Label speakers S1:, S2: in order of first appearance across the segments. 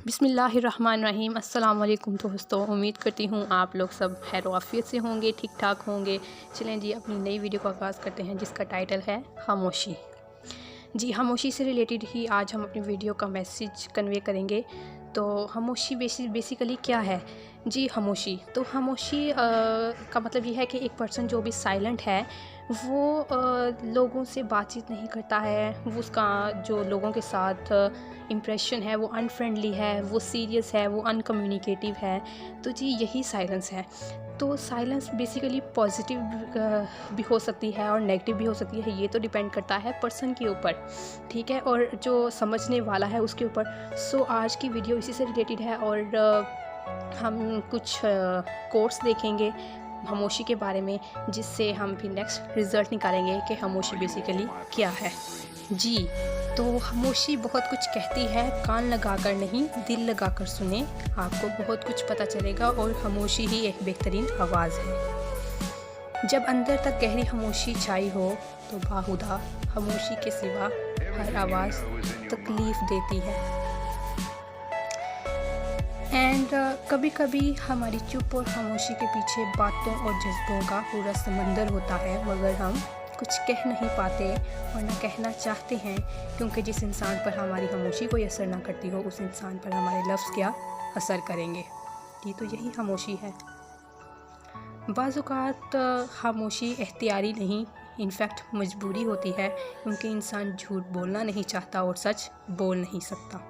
S1: बिस्मिल्लाहिर्रहमानिर्रहीम। अस्सलाम वालेकुम दोस्तों, उम्मीद करती हूँ आप लोग सब खैर आफियत से होंगे, ठीक ठाक होंगे। चलें जी, अपनी नई वीडियो का आगाज़ करते हैं जिसका टाइटल है खामोशी। जी, खामोशी से रिलेटेड ही आज हम अपनी वीडियो का मैसेज कन्वे करेंगे। तो खामोशी बेसिकली क्या है जी? खामोशी का मतलब ये है कि एक पर्सन जो भी साइलेंट है वो लोगों से बातचीत नहीं करता है, वो उसका जो लोगों के साथ इम्प्रेशन है वो अनफ्रेंडली है, वो सीरियस है, वो अनकम्युनिकेटिव है। तो जी यही साइलेंस है। तो साइलेंस बेसिकली पॉजिटिव भी हो सकती है और नेगेटिव भी हो सकती है, ये तो डिपेंड करता है पर्सन के ऊपर, ठीक है, और जो समझने वाला है उसके ऊपर। सो आज की वीडियो इसी से रिलेटेड है और हम कुछ कोर्स देखेंगे खामोशी के बारे में, जिससे हम फिर नेक्स्ट रिज़ल्ट निकालेंगे कि खामोशी बेसिकली क्या है। जी, तो खामोशी बहुत कुछ कहती है, कान लगाकर नहीं दिल लगाकर सुने, आपको बहुत कुछ पता चलेगा। और खामोशी ही एक बेहतरीन आवाज़ है। जब अंदर तक गहरी खामोशी छाई हो तो बाहुदा खामोशी के सिवा हर आवाज़ तकलीफ़ देती है। एंड कभी कभी हमारी चुप और खामोशी के पीछे बातों और जज्बों का पूरा समंदर होता है, मगर हम कुछ कह नहीं पाते और ना कहना चाहते हैं, क्योंकि जिस इंसान पर हमारी खामोशी कोई असर ना करती हो उस इंसान पर हमारे लफ्ज़ क्या असर करेंगे। जी, तो यही खामोशी है। बाज़ औक़ात खामोशी इख्तियारी नहीं, इनफैक्ट मजबूरी होती है, क्योंकि इंसान झूठ बोलना नहीं चाहता और सच बोल नहीं सकता।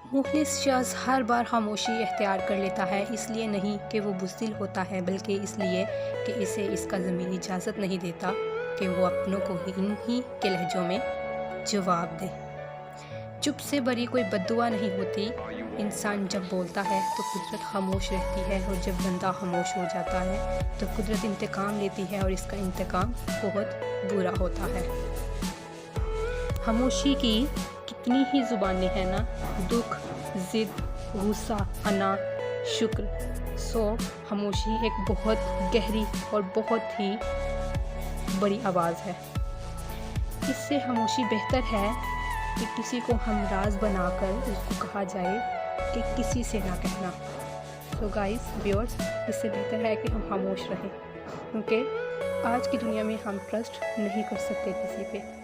S1: मुखलिस शख्स हर बार खामोशी इख्तियार कर लेता है, इसलिए नहीं कि वो बुज़दिल होता है, बल्कि इसलिए कि इसे इसका ज़मीर इजाज़त नहीं देता कि वो अपनों को इन्हीं के लहजों में जवाब दे। चुप से बरी कोई बद्दुआ नहीं होती। इंसान जब बोलता है तो कुदरत खामोश रहती है, और जब बंदा खामोश हो जाता है तो कुदरत इंतकाम लेती है, और इसका इंतकाम बहुत बुरा होता है। खामोशी की कितनी ही ज़ुबानें हैं ना, दुख, ज़िद, गुस्सा, अना, शुक्र। सो खामोशी एक बहुत गहरी और बहुत ही बड़ी आवाज़ है। इससे खामोशी बेहतर है कि किसी को हम राज बनाकर उसको कहा जाए कि किसी से ना कहना। सो गाइस व्यूअर्स, इससे बेहतर है कि हम खामोश रहें, क्योंकि आज की दुनिया में हम ट्रस्ट नहीं कर सकते किसी पे।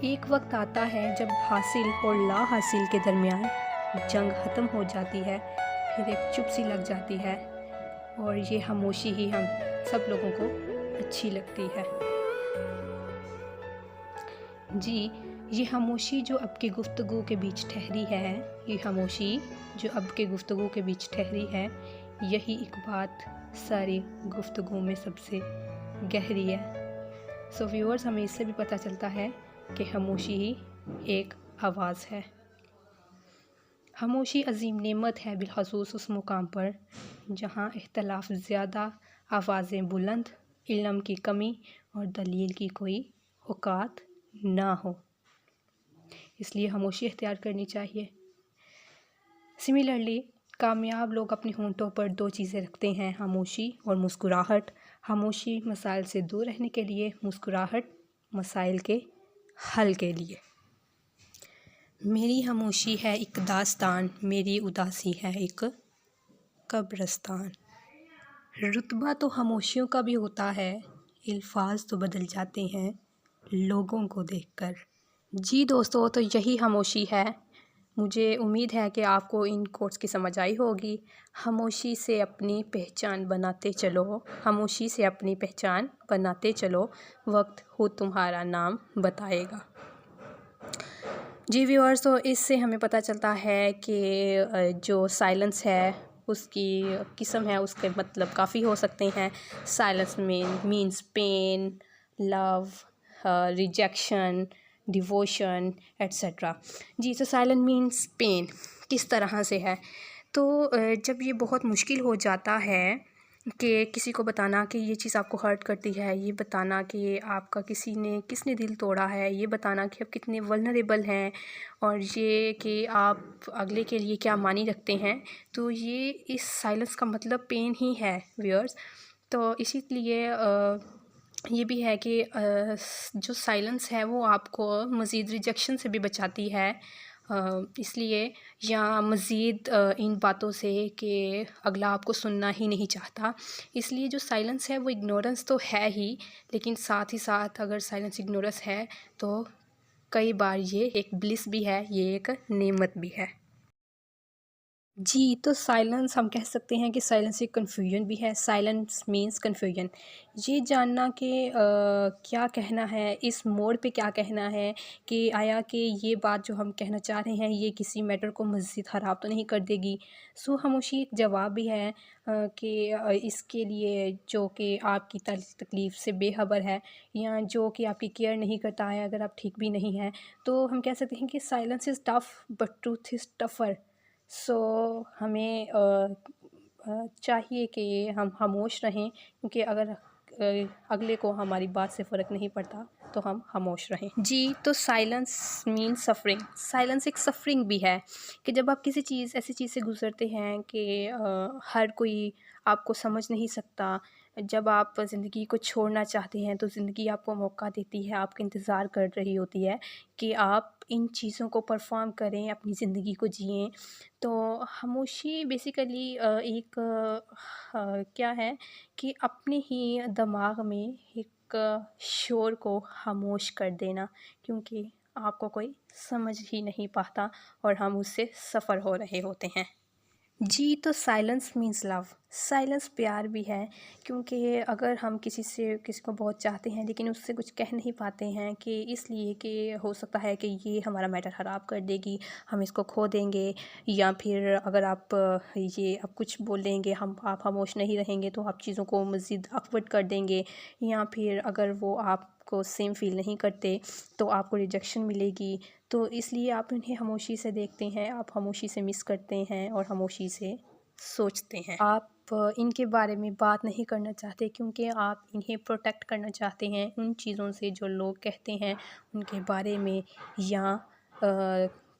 S1: एक वक्त आता है जब हासिल और ला हासिल के दरमियान जंग ख़त्म हो जाती है, फिर एक चुप सी लग जाती है, और ये खामोशी ही हम सब लोगों को अच्छी लगती है। जी, ये खामोशी जो अब की गुफ्तगू के बीच ठहरी है, ये खामोशी जो अब के गुफ्तगू के बीच ठहरी है, यही एक बात सारी गुफ्तगू में सबसे गहरी है। सो व्यूअर्स, हमें इससे भी पता चलता है कि खामोशी ही एक आवाज़ है। खामोशी अजीम नेमत है, बिलख़ुसूस उस मुकाम पर जहाँ इख्तलाफ ज़्यादा, आवाज़ें बुलंद, इल्म की कमी और दलील की कोई औकात ना हो। इसलिए खामोशी इख्तियार करनी चाहिए। सिमिलरली कामयाब लोग अपने होंठों पर दो चीज़ें रखते हैं, खामोशी और मुस्कुराहट। खामोशी मसाइल से दूर रहने के लिए, मुस्कुराहट मसाइल के हल के लिए। मेरी खामोशी है एक दास्तान, मेरी उदासी है एक कब्रिस्तान। रुतबा तो खामोशियों का भी होता है, अल्फाज तो बदल जाते हैं लोगों को देखकर। जी दोस्तों, तो यही खामोशी है। मुझे उम्मीद है कि आपको इन कोट्स की समझ आई होगी। खामोशी से अपनी पहचान बनाते चलो, खामोशी से अपनी पहचान बनाते चलो, वक्त खुद तुम्हारा नाम बताएगा। जी व्यूअर्स, तो इससे हमें पता चलता है कि जो साइलेंस है उसकी किस्म है, उसके मतलब काफ़ी हो सकते हैं। Silence means pain, love, rejection, devotion etcetera. जी, तो साइलेंट मीन्स पेन किस तरह से है? तो जब ये बहुत मुश्किल हो जाता है कि किसी को बताना कि ये चीज़ आपको हर्ट करती है, ये बताना कि आपका किसने दिल तोड़ा है, ये बताना कि आप कितने वल्नरेबल हैं, और ये कि आप अगले के लिए क्या मानी रखते हैं, तो ये इस साइलेंस का मतलब पेन ही है व्यूअर्स। तो इसीलिए یہ بھی ہے کہ جو سائلنس ہے وہ آپ کو مزید ریجیکشن سے بھی بچاتی ہے، اس لیے، یا مزید ان باتوں سے کہ اگلا آپ کو سننا ہی نہیں چاہتا، اس لیے جو سائلنس ہے وہ اگنورنس تو ہے ہی، لیکن ساتھ ہی ساتھ اگر سائلنس اگنورنس ہے تو کئی بار یہ ایک بلس بھی ہے، یہ ایک نعمت بھی ہے۔ جی، تو سائلنس ہم کہہ سکتے ہیں کہ سائلنس ایک کنفیوژن بھی ہے۔ سائلنس مینس کنفیوژن، یہ جاننا کہ کیا کہنا ہے، اس موڑ پہ کیا کہنا ہے، کہ آیا کہ یہ بات جو ہم کہنا چاہ رہے ہیں یہ کسی میٹر کو مزید خراب تو نہیں کر دے گی۔ سو خاموشی ایک جواب بھی ہے کہ اس کے لیے جو کہ آپ کی تکلیف سے بے خبر ہے، یا جو کہ آپ کی کیئر نہیں کرتا ہے اگر آپ ٹھیک بھی نہیں ہیں، تو ہم کہہ سکتے ہیں کہ silence is tough but truth is tougher. So ہمیں چاہیے کہ ہم خاموش رہیں، کیونکہ اگر اگلے کو ہماری بات سے فرق نہیں پڑتا تو ہم خاموش رہیں۔ جی، تو سائلنس مین سفرنگ، سائلنس ایک سفرنگ بھی ہے کہ جب آپ کسی چیز ایسی چیز سے گزرتے ہیں کہ ہر کوئی آپ کو سمجھ نہیں سکتا، جب آپ زندگی کو چھوڑنا چاہتے ہیں تو زندگی آپ کو موقع دیتی ہے، آپ کا انتظار کر رہی ہوتی ہے کہ آپ ان چیزوں کو پرفارم کریں، اپنی زندگی کو جئیں۔ تو خاموشی بیسیکلی ایک کیا ہے کہ اپنے ہی دماغ میں ایک شور کو خاموش کر دینا، کیونکہ آپ کو کوئی سمجھ ہی نہیں پاتا اور ہم اس سے سفر ہو رہے ہوتے ہیں۔ جی، تو سائلنس مینس لو، سائلنس پیار بھی ہے، کیونکہ اگر ہم کسی کو بہت چاہتے ہیں لیکن اس سے کچھ کہہ نہیں پاتے ہیں کہ اس لیے کہ ہو سکتا ہے کہ یہ ہمارا میٹر خراب کر دے گی، ہم اس کو کھو دیں گے، یا پھر اگر آپ یہ اب کچھ بول دیں گے، آپ خاموش نہیں رہیں گے تو آپ چیزوں کو مزید آکورڈ کر دیں گے، یا پھر اگر وہ آپ کو سیم فیل نہیں کرتے تو آپ کو ریجیکشن ملے گی، تو اس لیے آپ انہیں خاموشی سے دیکھتے ہیں، آپ خاموشی سے مس کرتے ہیں اور خاموشی سے سوچتے ہیں۔ آپ ان کے بارے میں بات نہیں کرنا چاہتے کیونکہ آپ انہیں پروٹیکٹ کرنا چاہتے ہیں ان چیزوں سے جو لوگ کہتے ہیں ان کے بارے میں، یا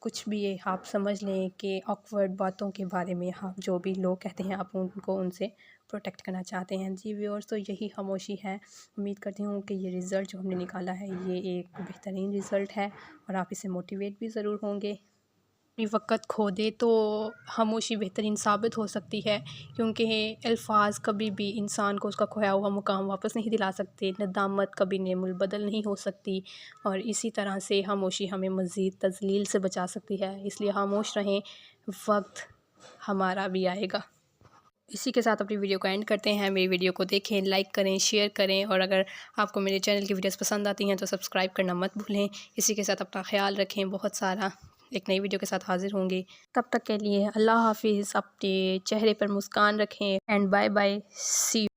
S1: کچھ بھی آپ سمجھ لیں کہ آکورڈ باتوں کے بارے میں آپ جو بھی لوگ کہتے ہیں آپ ان سے پروٹیکٹ کرنا چاہتے ہیں۔ جی ویورز، تو یہی خاموشی ہے۔ امید کرتی ہوں کہ یہ رزلٹ جو ہم نے نکالا ہے یہ ایک بہترین رزلٹ ہے اور آپ اس سے موٹیویٹ بھی ضرور ہوں گے۔ اپنی وقت کھو دے تو خاموشی بہترین ثابت ہو سکتی ہے، کیونکہ الفاظ کبھی بھی انسان کو اس کا کھویا ہوا مقام واپس نہیں دلا سکتے، ندامت کبھی نعم البدل نہیں ہو سکتی، اور اسی طرح سے خاموشی ہمیں مزید تذلیل سے بچا سکتی ہے، اس لیے خاموش رہیں، وقت ہمارا بھی آئے گا۔ اسی کے ساتھ اپنی ویڈیو کو اینڈ کرتے ہیں۔ میری ویڈیو کو دیکھیں، لائک کریں، شیئر کریں، اور اگر آپ کو میرے چینل کی ویڈیوز پسند آتی ہیں تو سبسکرائب کرنا مت بھولیں۔ اسی کے ساتھ اپنا خیال رکھیں، بہت سارا ایک نئی ویڈیو کے ساتھ حاضر ہوں گے، تب تک کے لیے اللہ حافظ، اپنے چہرے پر مسکان رکھیں، and bye bye, see you.